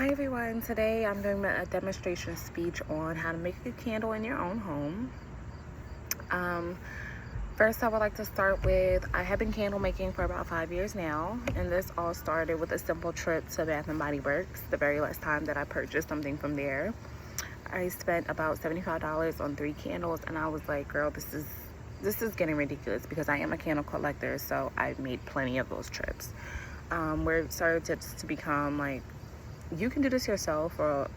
Hi everyone, today I'm doing a demonstration speech on how to make a candle in your own home. Um, First I would like to start with, I have been candle making for about 5 years now, and this all started with a simple trip to Bath and Body Works, the very last time that I purchased something from there. I spent about $75 on 3 candles, and I was like, girl, this is getting ridiculous, because I am a candle collector, so I've made plenty of those trips. Where it started to become like, you can do this yourself, or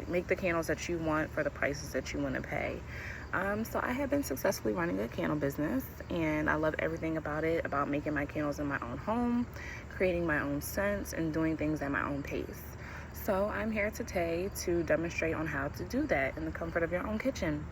make the candles that you want for the prices that you want to pay. So I have been successfully running a candle business, and I love everything about it, about making my candles in my own home, creating my own scents, and doing things at my own pace. So I'm here today to demonstrate on how to do that in the comfort of your own kitchen.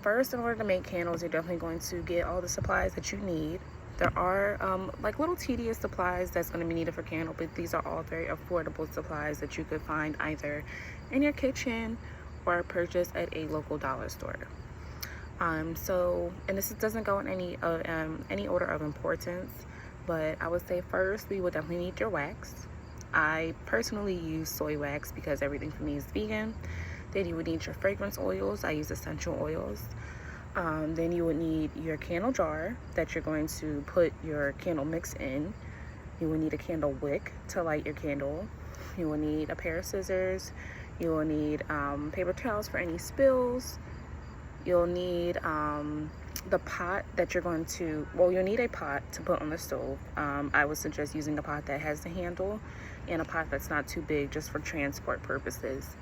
First, in order to make candles, you're definitely going to get all the supplies that you need. There are like little tedious supplies that's going to be needed for candle, but these are all very affordable supplies that you could find either in your kitchen or purchase at a local dollar store. And this doesn't go in any order of importance, but I would say first we will definitely need your wax. I personally use soy wax because everything for me is vegan. Then you would need your fragrance oils. I use essential oils. Then you would need your candle jar that you're going to put your candle mix in. You will need a candle wick to light your candle. You will need a pair of scissors. You will need paper towels for any spills. You'll need the pot that you're going to, you'll need a pot to put on the stove. I would suggest using a pot that has the handle and a pot that's not too big, just for transport purposes.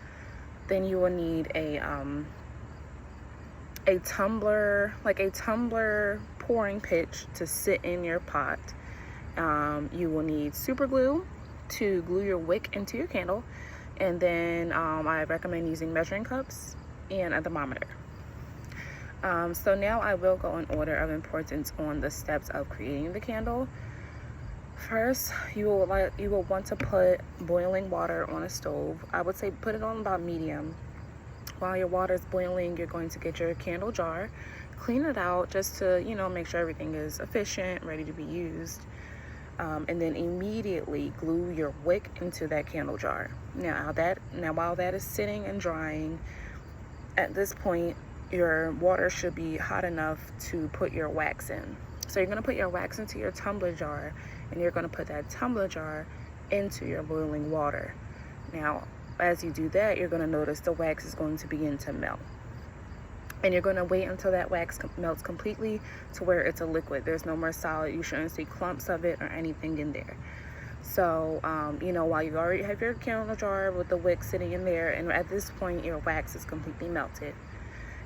Then you will need a tumbler, like a tumbler pouring pitch to sit in your pot. You will need super glue to glue your wick into your candle, and then I recommend using measuring cups and a thermometer. So now I will go in order of importance on the steps of creating the candle. First, you will want to put boiling water on a stove. I would say put it on about medium. While your water is boiling, you're going to get your candle jar, clean it out just to, make sure everything is efficient, ready to be used. And then immediately glue your wick into that candle jar. Now while that is sitting and drying, at this point, your water should be hot enough to put your wax in. So you're going to put your wax into your tumbler jar, and you're going to put that tumbler jar into your boiling water. Now, as you do that, you're going to notice the wax is going to begin to melt. And you're going to wait until that wax melts completely to where it's a liquid. There's no more solid. You shouldn't see clumps of it or anything in there. So, while you already have your candle jar with the wick sitting in there, and at this point your wax is completely melted.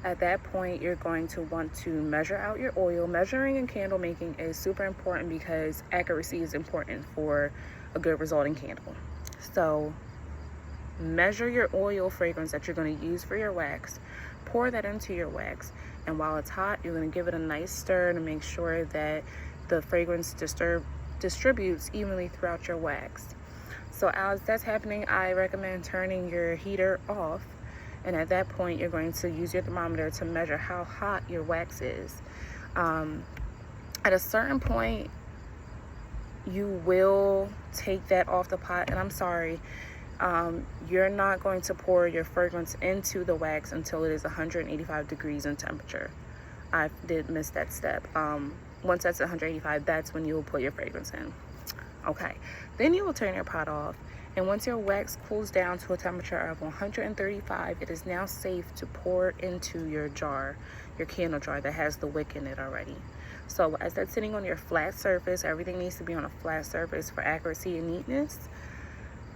At that point, you're going to want to measure out your oil. Measuring in candle making is super important because accuracy is important for a good resulting candle. So, measure your oil fragrance that you're going to use for your wax. Pour that into your wax, and while it's hot, you're going to give it a nice stir to make sure that the fragrance distributes evenly throughout your wax. So as that's happening, I recommend turning your heater off, and at that point you're going to use your thermometer to measure how hot your wax is. At a certain point, you will take that off the pot, and I'm sorry, you're not going to pour your fragrance into the wax until it is 185 degrees in temperature. I did miss that step. Once that's 185, that's when you will put your fragrance in. Okay, then you will turn your pot off, and once your wax cools down to a temperature of 135, it is now safe to pour into your jar, your candle jar that has the wick in it already. So as that's sitting on your flat surface, everything needs to be on a flat surface for accuracy and neatness.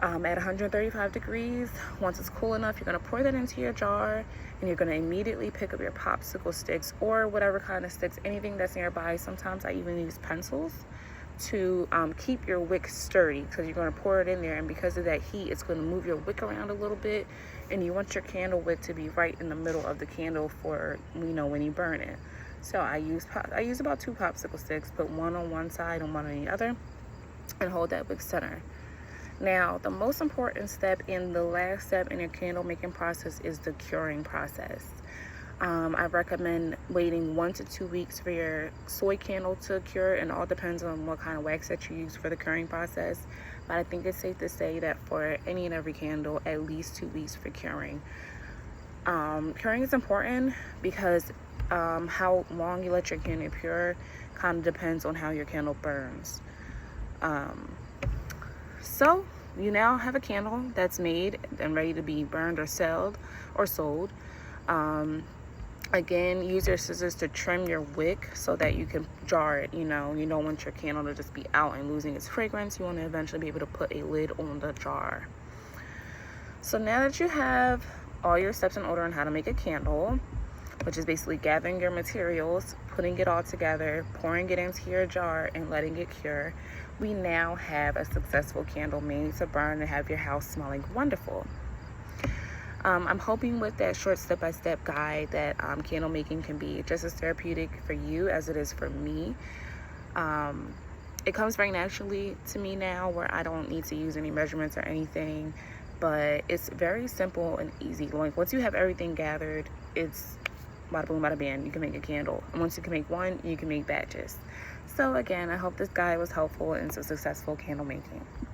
At 135 degrees, once it's cool enough, you're going to pour that into your jar, and you're going to immediately pick up your popsicle sticks or whatever kind of sticks, anything that's nearby. Sometimes I even use pencils to keep your wick sturdy, because you're going to pour it in there, and because of that heat, it's going to move your wick around a little bit, and you want your candle wick to be right in the middle of the candle for, when you burn it. So I use about 2 popsicle sticks, put one on one side and one on the other, and hold that wick center. Now, the most important step and the last step in your candle making process is the curing process. I recommend waiting 1 to 2 weeks for your soy candle to cure, and all depends on what kind of wax that you use for the curing process. But I think it's safe to say that for any and every candle, at least 2 weeks for curing. Curing is important because how long you let your candle cure kind of depends on how your candle burns. So you now have a candle that's made and ready to be burned or sold. Again, use your scissors to trim your wick so that you can jar it. You don't want your candle to just be out and losing its fragrance. You want to eventually be able to put a lid on the jar. So now that you have all your steps in order on how to make a candle, which is basically gathering your materials, putting it all together, pouring it into your jar, and letting it cure, we now have a successful candle made to burn and have your house smelling wonderful. I'm hoping with that short step-by-step guide that candle making can be just as therapeutic for you as it is for me. It comes very naturally to me now, where I don't need to use any measurements or anything, but it's very simple and easy. Like, once you have everything gathered, it's bada boom, bada bam, you can make a candle. And once you can make one, you can make batches. So again, I hope this guide was helpful in some successful candle making.